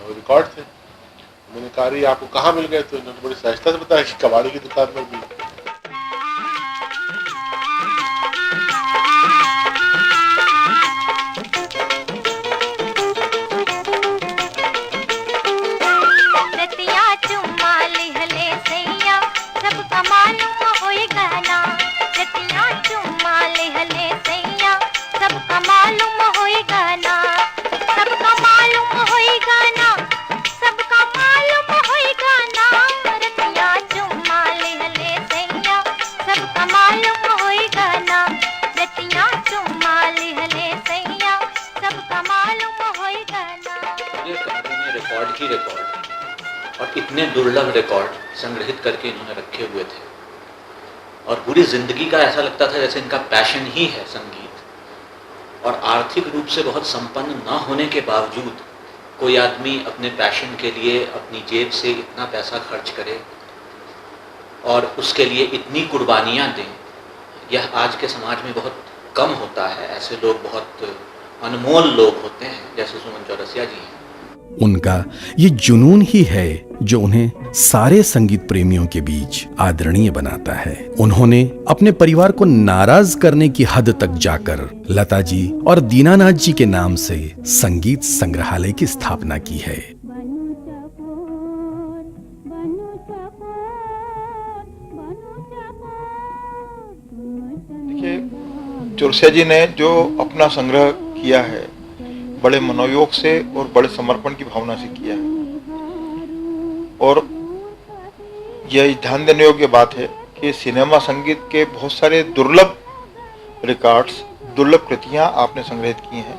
Record थे। मैंने कहा अरे आपको कहाँ मिल गए? तो इन्होंने बड़ी सहजता से बताया कि कबाड़ी की दुकान पर मिले। रिकॉर्ड ही रिकॉर्ड और इतने दुर्लभ रिकॉर्ड संग्रहित करके इन्होंने रखे हुए थे और पूरी जिंदगी का ऐसा लगता था जैसे इनका पैशन ही है संगीत। और आर्थिक रूप से बहुत संपन्न न होने के बावजूद कोई आदमी अपने पैशन के लिए अपनी जेब से इतना पैसा खर्च करे और उसके लिए इतनी कुर्बानियाँ दें, यह आज के समाज में बहुत कम होता है। ऐसे लोग बहुत अनमोल लोग होते हैं जैसे सुमन चौरसिया जी हैं। उनका ये जुनून ही है जो उन्हें सारे संगीत प्रेमियों के बीच आदरणीय बनाता है। उन्होंने अपने परिवार को नाराज करने की हद तक जाकर लता जी और दीनानाथ जी के नाम से संगीत संग्रहालय की स्थापना की है। देखिए, चौरसिया जी ने जो अपना संग्रह किया है बड़े मनोयोग से और बड़े समर्पण की भावना से किया है। और यह ध्यान देने योग्य बात है कि सिनेमा संगीत के बहुत सारे दुर्लभ रिकॉर्ड्स, दुर्लभ कृतियां आपने संग्रहित की हैं।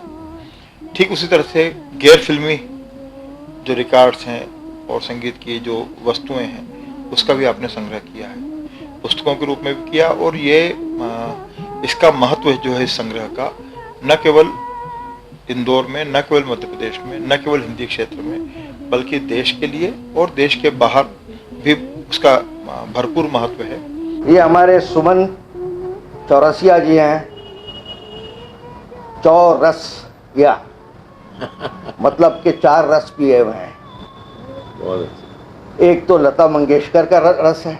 ठीक उसी तरह से गैर फिल्मी जो रिकॉर्ड्स हैं और संगीत की जो वस्तुएं हैं उसका भी आपने संग्रह किया है, पुस्तकों के रूप में भी किया। और ये इसका महत्व जो है इस संग्रह का न केवल इंदौर में, न केवल मध्य प्रदेश में, न केवल हिंदी क्षेत्र में, बल्कि देश के लिए और देश के बाहर भी उसका भरपूर महत्व है। ये हमारे सुमन चौरसिया जी हैं। चौरसिया मतलब के 4 रस पिए हुए हैं। एक तो लता मंगेशकर का रस है,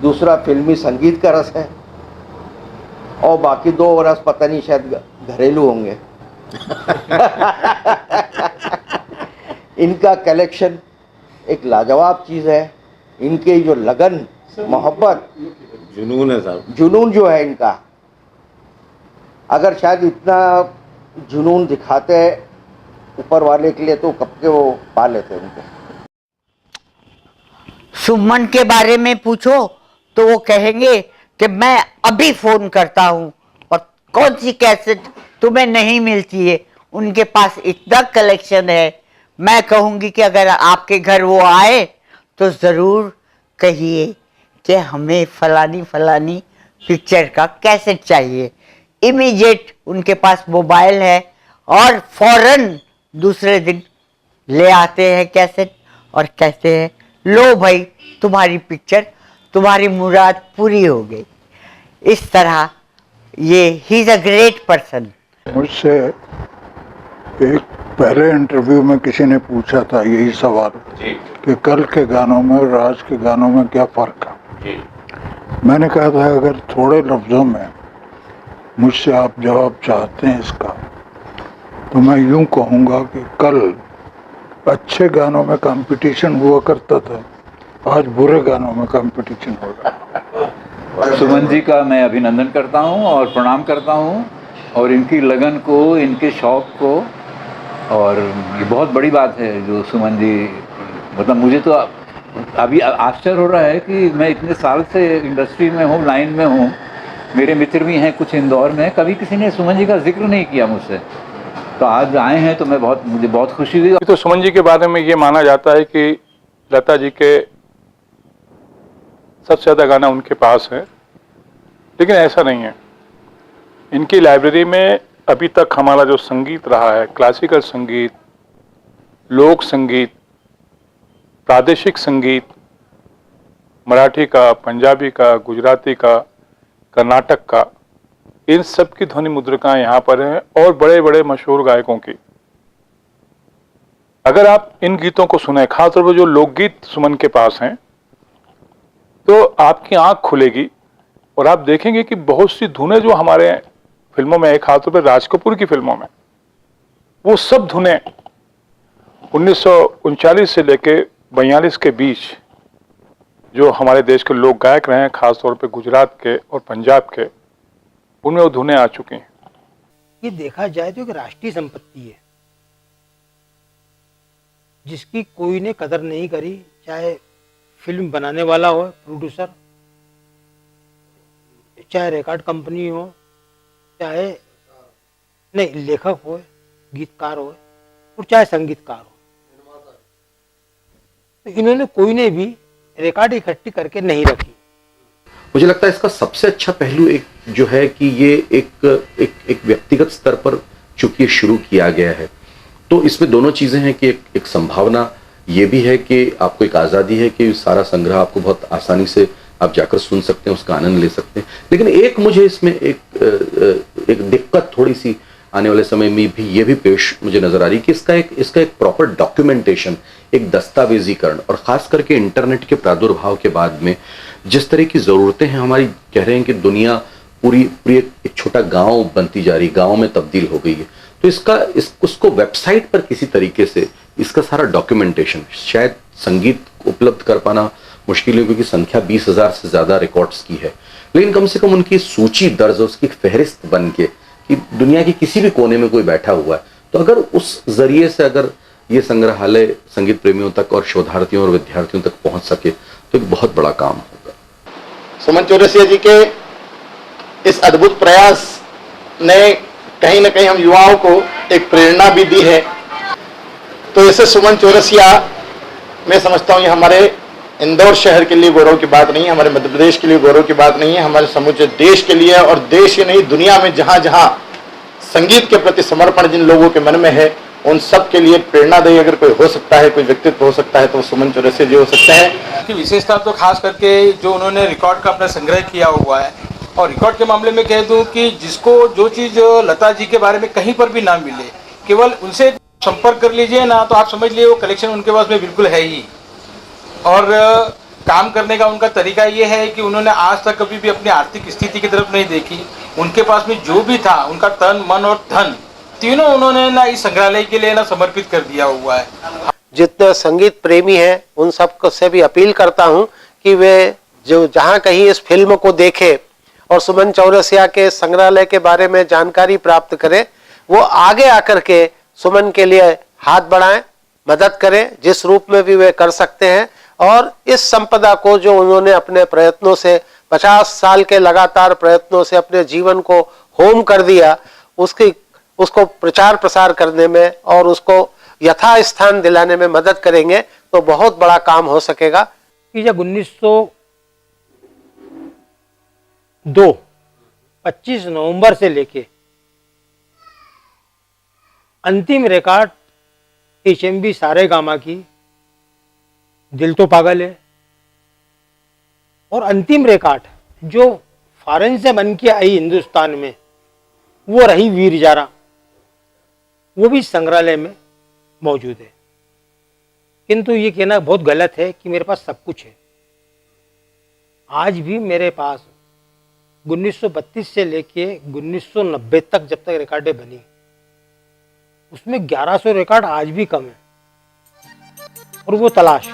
दूसरा फिल्मी संगीत का रस है और बाकी 2 रस पता नहीं शायद घरेलू होंगे। इनका कलेक्शन एक लाजवाब चीज है। इनके जो लगन, मोहब्बत, जुनून है साहब, जुनून जो है इनका, अगर शायद इतना जुनून दिखाते ऊपर वाले के लिए तो कब के वो पा लेते उनको। सुमन के बारे में पूछो तो वो कहेंगे कि मैं अभी फोन करता हूँ और कौन सी कैसेट तुम्हें नहीं मिलती है। उनके पास इतना कलेक्शन है। मैं कहूँगी कि अगर आपके घर वो आए तो ज़रूर कहिए कि हमें फलानी फलानी पिक्चर का कैसेट चाहिए। इमीडिएट उनके पास मोबाइल है और फौरन दूसरे दिन ले आते हैं कैसेट और कहते हैं लो भाई तुम्हारी पिक्चर, तुम्हारी मुराद पूरी हो गई। इस तरह ये he is a great person. मुझसे एक पहले इंटरव्यू में किसी ने पूछा था यही सवाल कि कल के गानों में और आज के गानों में क्या फ़र्क है। मैंने कहा था अगर थोड़े लफ्ज़ों में मुझसे आप जवाब चाहते हैं इसका, तो मैं यूं कहूँगा कि कल अच्छे गानों में कंपटीशन हुआ करता था, आज बुरे गानों में कंपटीशन हो रहा है। सुमन जी का मैं अभिनंदन करता हूँ और प्रणाम करता हूँ और इनकी लगन को, इनके शौक़ को, और ये बहुत बड़ी बात है जो सुमन जी, मतलब मुझे तो अभी आश्चर्य हो रहा है कि मैं इतने साल से इंडस्ट्री में हूँ, लाइन में हूँ, मेरे मित्र भी हैं कुछ इंदौर में, कभी किसी ने सुमन जी का जिक्र नहीं किया मुझसे। तो आज आए हैं तो मुझे बहुत खुशी हुई। तो सुमन जी के बारे में ये माना जाता है कि लता जी के सबसे ज़्यादा गाना उनके पास है, लेकिन ऐसा नहीं है। इनकी लाइब्रेरी में अभी तक हमारा जो संगीत रहा है, क्लासिकल संगीत, लोक संगीत, प्रादेशिक संगीत, मराठी का, पंजाबी का, गुजराती का, कर्नाटक का, इन सब की ध्वनि मुद्रिकाएं यहाँ पर हैं और बड़े बड़े मशहूर गायकों की। अगर आप इन गीतों को सुने, खासतौर पर जो लोकगीत सुमन के पास हैं, तो आपकी आंख खुलेगी और आप देखेंगे कि बहुत सी धुनें जो हमारे फिल्मों में है, खासतौर पर राज कपूर की फिल्मों में, वो सब धुनें 1939 से लेके 42 के बीच जो हमारे देश के लोक गायक रहे हैं, खासतौर पे गुजरात के और पंजाब के, उनमें वो धुनें आ चुकी हैं। ये देखा जाए तो एक राष्ट्रीय संपत्ति है जिसकी कोई ने कदर नहीं करी, चाहे फिल्म बनाने वाला हो, प्रोड्यूसर, चाहे रिकॉर्ड कंपनी हो, चाहे नहीं लेखक हो, गीतकार हो, और चाहे संगीतकार हो। तो इन्होंने कोई ने भी रिकॉर्ड इकट्ठी करके नहीं रखी। मुझे लगता है इसका सबसे अच्छा पहलू एक जो है कि ये एक व्यक्तिगत स्तर पर चूंकि शुरू किया गया है, तो इसमें दोनों चीजें हैं कि एक संभावना ये भी है कि आपको एक आज़ादी है कि सारा संग्रह आपको बहुत आसानी से आप जाकर सुन सकते हैं, उसका आनंद ले सकते हैं। लेकिन एक मुझे इसमें एक दिक्कत थोड़ी सी आने वाले समय में भी ये भी पेश मुझे नजर आ रही कि इसका एक प्रॉपर डॉक्यूमेंटेशन, एक दस्तावेजीकरण, और खास करके इंटरनेट के प्रादुर्भाव के बाद में जिस तरह की जरूरतें हैं हमारी, कह रहे हैं कि दुनिया पूरी एक छोटा गांव बनती जा रही, गांव में तब्दील हो गई है, तो उसको वेबसाइट पर किसी तरीके से इसका सारा डॉक्यूमेंटेशन, शायद संगीत उपलब्ध कर पाना मुश्किल है क्योंकि संख्या 20,000 से ज्यादा रिकॉर्ड्स की है, लेकिन कम से कम उनकी सूची दर्ज, उसकी फहरिस्त बन के कि दुनिया के किसी भी कोने में कोई बैठा हुआ है, तो अगर उस जरिए से अगर ये संग्रहालय संगीत प्रेमियों तक और शोधार्थियों और विद्यार्थियों तक पहुंच सके तो एक बहुत बड़ा काम होगा। सुमन चौरसिया जी के इस अद्भुत प्रयास ने कहीं ना कहीं हम युवाओं को एक प्रेरणा भी दी है। तो ऐसे सुमन चौरसिया, मैं समझता हूँ ये हमारे इंदौर शहर के लिए गौरव की बात नहीं है, हमारे मध्य प्रदेश के लिए गौरव की बात नहीं है, हमारे समूचे देश के लिए, और देश ही नहीं दुनिया में जहां जहां संगीत के प्रति समर्पण जिन लोगों के मन में है उन सब के लिए प्रेरणादायी अगर कोई हो सकता है, कोई व्यक्तित्व हो सकता है तो वो सुमन चौरसिया जी हो सकते हैं। की विशेषता तो खास करके जो उन्होंने रिकॉर्ड का अपना संग्रह किया हुआ है, और रिकॉर्ड के मामले में कह दूं कि जिसको जो चीज़ लता जी के बारे में कहीं पर भी ना मिले, केवल उनसे संपर्क कर लीजिए ना, तो आप समझ लीजिए वो कलेक्शन उनके पास में बिल्कुल है ही। और काम करने का उनका तरीका ये है कि उन्होंने आज तक कभी भी अपनी आर्थिक स्थिति की तरफ नहीं देखी। उनके पास में जो भी था, उनका तन, मन और धन तीनों उन्होंने ना इस संग्रहालय के लिए ना समर्पित कर दिया हुआ है। जितने संगीत प्रेमी हैं उन सब से भी अपील करता हूं कि वे जो जहां कहीं इस फिल्म को देखें और सुमन चौरसिया के संग्रहालय के बारे में जानकारी प्राप्त करें, वो आगे आकर के सुमन के लिए हाथ बढ़ाएं, मदद करें जिस रूप में भी वे कर सकते हैं। और इस संपदा को जो उन्होंने अपने प्रयत्नों से 50 साल के लगातार प्रयत्नों से अपने जीवन को होम कर दिया, उसको प्रचार प्रसार करने में और उसको यथास्थान दिलाने में मदद करेंगे तो बहुत बड़ा काम हो सकेगा। कि जब 1902 25 नवंबर से लेके अंतिम रिकॉर्ड HMV सारेगामा की दिल तो पागल है, और अंतिम रिकॉर्ड जो फॉरेन से बन के आई हिंदुस्तान में वो रही वीर जारा, वो भी संग्रहालय में मौजूद है। किंतु ये कहना बहुत गलत है कि मेरे पास सब कुछ है। आज भी मेरे पास 1932 से लेके 1990 तक जब तक रिकॉर्डें बनी, उसमें 1100 रिकॉर्ड आज भी कम है, और वो तलाश।